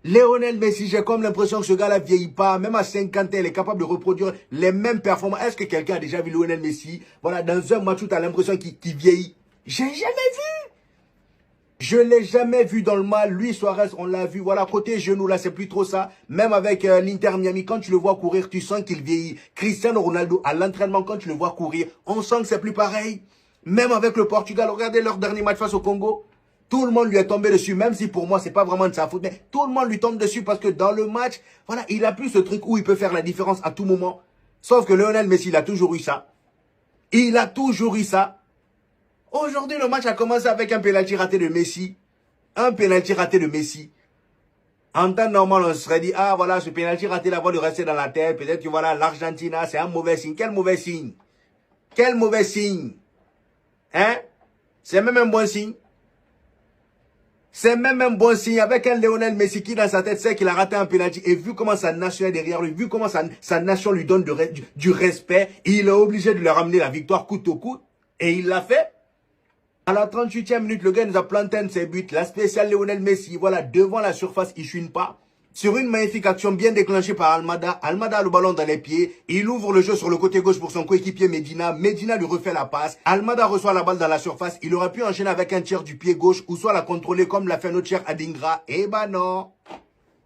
Lionel Messi, j'ai comme l'impression que ce gars-là vieillit pas. Même à 50 ans, il est capable de reproduire les mêmes performances. Est-ce que quelqu'un a déjà vu Lionel Messi? Voilà, dans un match où tu as l'impression qu'il vieillit. J'ai jamais vu. Je l'ai jamais vu dans le mal. Lui, Suarez, on l'a vu. Voilà, côté genou, là, c'est plus trop ça. Même avec l'Inter Miami, quand tu le vois courir, tu sens qu'il vieillit. Cristiano Ronaldo, à l'entraînement, quand tu le vois courir, on sent que c'est plus pareil. Même avec le Portugal, regardez leur dernier match face au Congo. Tout le monde lui est tombé dessus, même si pour moi, c'est pas vraiment de sa faute. Mais tout le monde lui tombe dessus parce que dans le match, voilà, il a plus ce truc où il peut faire la différence à tout moment. Sauf que Lionel Messi, il a toujours eu ça. Il a toujours eu ça. Aujourd'hui, le match a commencé avec un pénalty raté de Messi. Un pénalty raté de Messi. En temps normal, on se serait dit, ah voilà, ce pénalty raté là va lui rester dans la tête. Peut-être que voilà, l'Argentine, c'est un mauvais signe. Quel mauvais signe? Quel mauvais signe? Hein? C'est même un bon signe. C'est même un bon signe avec un Lionel Messi qui dans sa tête sait qu'il a raté un penalty et vu comment sa nation est derrière lui, vu comment sa nation lui donne du respect, il est obligé de lui ramener la victoire coûte que coûte. Et il l'a fait. À la 38e minute, le gars nous a planté un de ses buts. La spéciale Lionel Messi, voilà, devant la surface, il chine pas. Sur une magnifique action bien déclenchée par Almada, Almada a le ballon dans les pieds. Il ouvre le jeu sur le côté gauche pour son coéquipier Medina. Medina lui refait la passe. Almada reçoit la balle dans la surface. Il aurait pu enchaîner avec un tir du pied gauche ou soit la contrôler comme l'a fait notre cher Adingra. Eh ben non.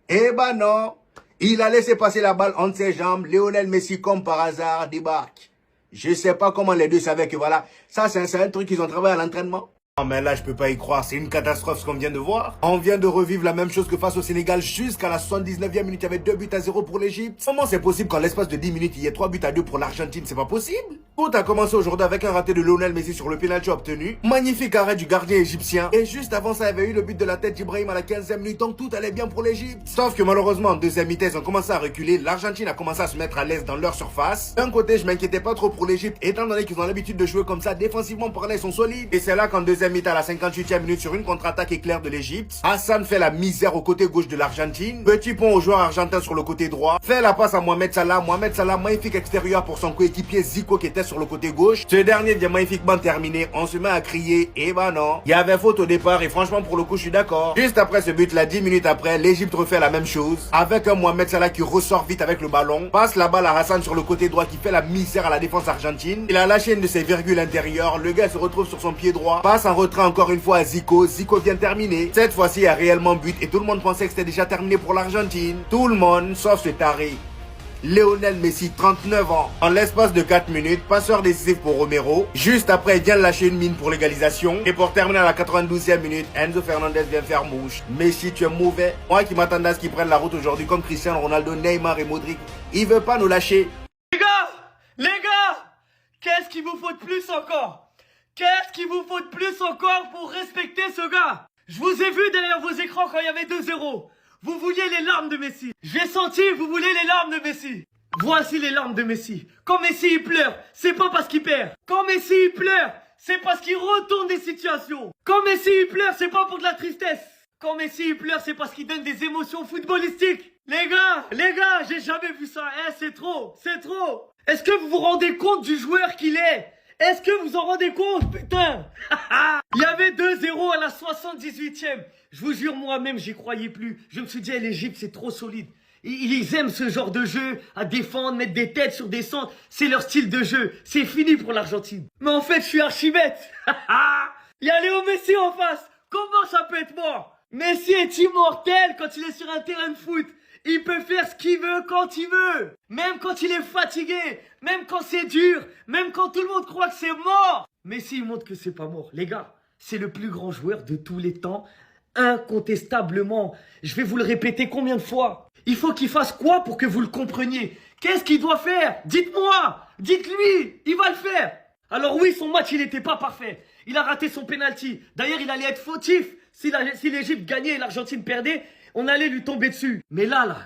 Eh ben non. Il a laissé passer la balle entre ses jambes. Lionel Messi, comme par hasard, débarque. Je sais pas comment les deux savaient que voilà. Ça, c'est un truc qu'ils ont travaillé à l'entraînement. Non mais là je peux pas y croire, c'est une catastrophe ce qu'on vient de voir. On vient de revivre la même chose que face au Sénégal jusqu'à la 79e minute, il y avait 2 buts à 0 pour l'Égypte. Comment c'est possible qu'en l'espace de 10 minutes il y ait 3 buts à 2 pour l'Argentine? C'est pas possible. Tout a commencé aujourd'hui avec un raté de Lionel Messi sur le pénalty obtenu. Magnifique arrêt du gardien égyptien. Et juste avant ça, il y avait eu le but de la tête d'Ibrahim à la 15e minute, donc tout allait bien pour l'Égypte. Sauf que malheureusement en deuxième mi-temps ils ont commencé à reculer. L'Argentine a commencé à se mettre à l'aise dans leur surface. D'un côté je m'inquiétais pas trop pour l'Égypte étant donné qu'ils ont l'habitude de jouer comme ça. Défensivement parlant ils sont solides. Et c'est là qu'en deuxième mi-temps à la 58e minute sur une contre-attaque éclair de l'Égypte, Hassan fait la misère au côté gauche de l'Argentine. Petit pont au joueur argentin sur le côté droit. Fait la passe à Mohamed Salah. Mohamed Salah, magnifique extérieur pour son coéquipier Zico qui était sur le côté gauche. Ce dernier vient magnifiquement terminé. On se met à crier. Et bah non. Il y avait faute au départ et franchement pour le coup je suis d'accord. Juste après ce but là, 10 minutes après, l'Égypte refait la même chose. Avec un Mohamed Salah qui ressort vite avec le ballon. Passe la balle à Hassan sur le côté droit qui fait la misère à la défense argentine. Il a lâché une de ses virgules intérieures. Le gars se retrouve sur son pied droit. Passe en retrait encore une fois à Zico. Zico vient terminer. Cette fois-ci, il y a réellement but et tout le monde pensait que c'était déjà terminé pour l'Argentine. Tout le monde, sauf ce taré. Lionel Messi, 39 ans. En l'espace de 4 minutes, passeur décisif pour Romero. Juste après, il vient lâcher une mine pour l'égalisation. Et pour terminer à la 92e minute, Enzo Fernandez vient faire mouche. Messi, tu es mauvais. Moi qui m'attendais à ce qu'il prenne la route aujourd'hui comme Cristiano Ronaldo, Neymar et Modric. Il veut pas nous lâcher. Les gars, qu'est-ce qu'il vous faut de plus encore? Qu'est-ce qu'il vous faut de plus encore pour respecter ce gars? Je vous ai vu derrière vos écrans quand il y avait 2-0. Vous vouliez les larmes de Messi. J'ai senti, vous voulez les larmes de Messi. Voici les larmes de Messi. Quand Messi il pleure, c'est pas parce qu'il perd. Quand Messi il pleure, c'est parce qu'il retourne des situations. Quand Messi il pleure, c'est pas pour de la tristesse. Quand Messi il pleure, c'est parce qu'il donne des émotions footballistiques. Les gars, j'ai jamais vu ça. C'est trop, c'est trop. Est-ce que vous vous rendez compte du joueur qu'il est? Est-ce que vous en rendez compte, putain? Il y avait 2-0 à la 78e. Je vous jure, moi-même, j'y croyais plus. Je me suis dit, l'Égypte, c'est trop solide. Ils aiment ce genre de jeu, à défendre, mettre des têtes sur des centres. C'est leur style de jeu. C'est fini pour l'Argentine. Mais en fait, je suis archi bête. Il y a Léo Messi en face. Comment ça peut être mort? Messi est immortel quand il est sur un terrain de foot. Il peut faire ce qu'il veut quand il veut. Même quand il est fatigué. Même quand c'est dur. Même quand tout le monde croit que c'est mort. Messi, il montre que c'est pas mort. Les gars, c'est le plus grand joueur de tous les temps. Incontestablement. Je vais vous le répéter combien de fois? Il faut qu'il fasse quoi pour que vous le compreniez? Qu'est-ce qu'il doit faire? Dites-moi. Dites-lui. Il va le faire. Alors oui, son match, il n'était pas parfait. Il a raté son penalty. D'ailleurs, il allait être fautif. Si l'Égypte gagnait et l'Argentine perdait, on allait lui tomber dessus. Mais là,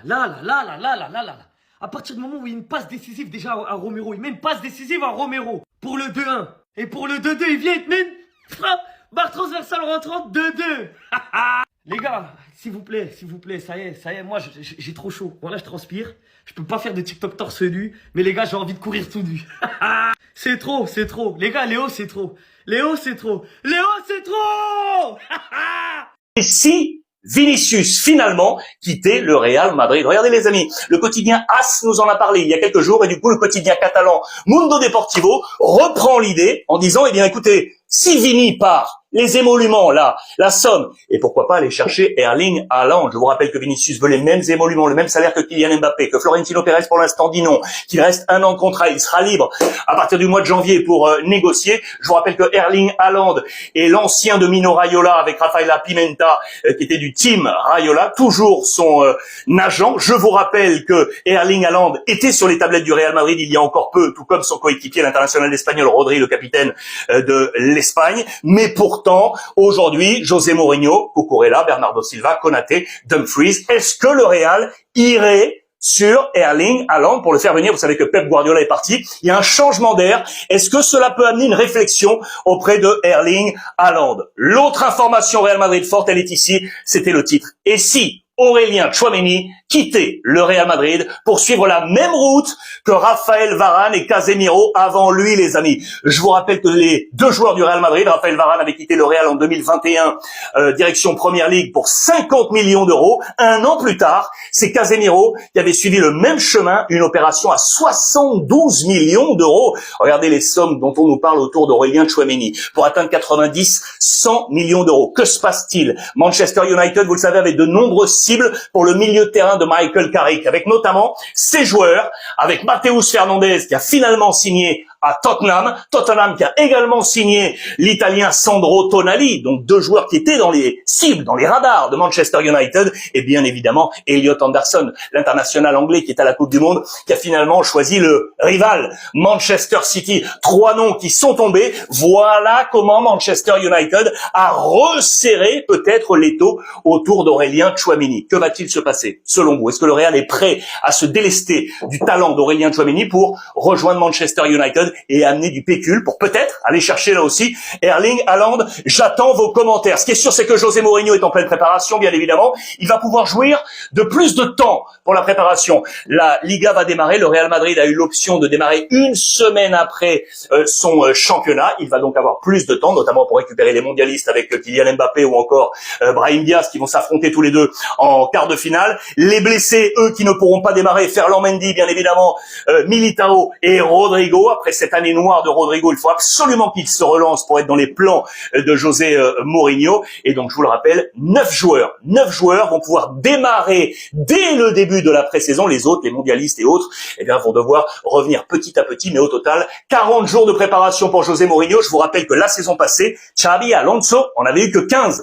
à partir du moment où il y a une passe décisive déjà à Romero, il met une passe décisive à Romero pour le 2-1. Et pour le 2-2, il vient, il te met une frappe, barre transversale rentrante, 2-2. Les gars, s'il vous plaît, ça y est, moi j'ai trop chaud. Voilà, je transpire. Je peux pas faire de TikTok torse nu, mais les gars, j'ai envie de courir tout nu. C'est trop. Les gars, Léo, c'est trop. Léo, c'est trop. Et si Vinicius finalement quitté le Real Madrid. Regardez les amis, le quotidien AS nous en a parlé il y a quelques jours et du coup le quotidien catalan Mundo Deportivo reprend l'idée en disant eh bien écoutez, si Vini part, les émoluments là, la somme, et pourquoi pas aller chercher Erling Haaland. Je vous rappelle que Vinicius veut les mêmes émoluments, le même salaire que Kylian Mbappé, que Florentino Pérez pour l'instant dit non, qu'il reste 1 an de contrat, il sera libre à partir du mois de janvier pour négocier. Je vous rappelle que Erling Haaland est l'ancien de Mino Raiola avec Rafaela Pimenta qui était du team Raiola, toujours son agent. Je vous rappelle que Erling Haaland était sur les tablettes du Real Madrid il y a encore peu, tout comme son coéquipier l'international espagnol Rodri, le capitaine de l'Espagne, mais pourtant aujourd'hui, José Mourinho, Cucurella, Bernardo Silva, Konaté, Dumfries, est-ce que le Real irait sur Erling Haaland pour le faire venir? Vous savez que Pep Guardiola est parti. Il y a un changement d'air. Est-ce que cela peut amener une réflexion auprès de Erling Haaland? L'autre information Real Madrid forte, elle est ici. C'était le titre. Et si Aurélien Tchouaméni quittait le Real Madrid pour suivre la même route que Raphaël Varane et Casemiro avant lui, les amis. Je vous rappelle que les deux joueurs du Real Madrid, Raphaël Varane avait quitté le Real en 2021, direction Premier League pour 50 millions d'euros. Un an plus tard, c'est Casemiro qui avait suivi le même chemin, une opération à 72 millions d'euros. Regardez les sommes dont on nous parle autour d'Aurélien Tchouaméni. Pour atteindre 90, 100 millions d'euros. Que se passe-t-il? Manchester United, vous le savez, avait de nombreuses cibles pour le milieu de terrain de Michael Carrick, avec notamment ses joueurs, avec Matheus Fernandes qui a finalement signé à Tottenham qui a également signé l'Italien Sandro Tonali, donc deux joueurs qui étaient dans les cibles, dans les radars de Manchester United, et bien évidemment Elliot Anderson, l'international anglais qui est à la Coupe du Monde, qui a finalement choisi le rival Manchester City. Trois noms qui sont tombés. Voilà comment Manchester United a resserré peut-être l'étau autour d'Aurélien Tchouaméni. Que va-t-il se passer selon vous? Est-ce que le Real est prêt à se délester du talent d'Aurélien Tchouaméni pour rejoindre Manchester United et amener du pécule pour peut-être aller chercher là aussi Erling Haaland? J'attends vos commentaires. Ce qui est sûr, c'est que José Mourinho est en pleine préparation, bien évidemment. Il va pouvoir jouir de plus de temps pour la préparation. La Liga va démarrer. Le Real Madrid a eu l'option de démarrer une semaine après son championnat. Il va donc avoir plus de temps, notamment pour récupérer les mondialistes avec Kylian Mbappé ou encore Brahim Diaz qui vont s'affronter tous les deux en quart de finale. Les blessés, eux, qui ne pourront pas démarrer, Ferland Mendy, bien évidemment, Militao et Rodrigo. Après cette année noire de Rodrigo, il faut absolument qu'il se relance pour être dans les plans de José Mourinho. Et donc, je vous le rappelle, 9 joueurs vont pouvoir démarrer dès le début de la pré-saison. Les autres, les mondialistes et autres, eh bien, vont devoir revenir petit à petit, mais au total, 40 jours de préparation pour José Mourinho. Je vous rappelle que la saison passée, Xabi Alonso en avait eu que 15.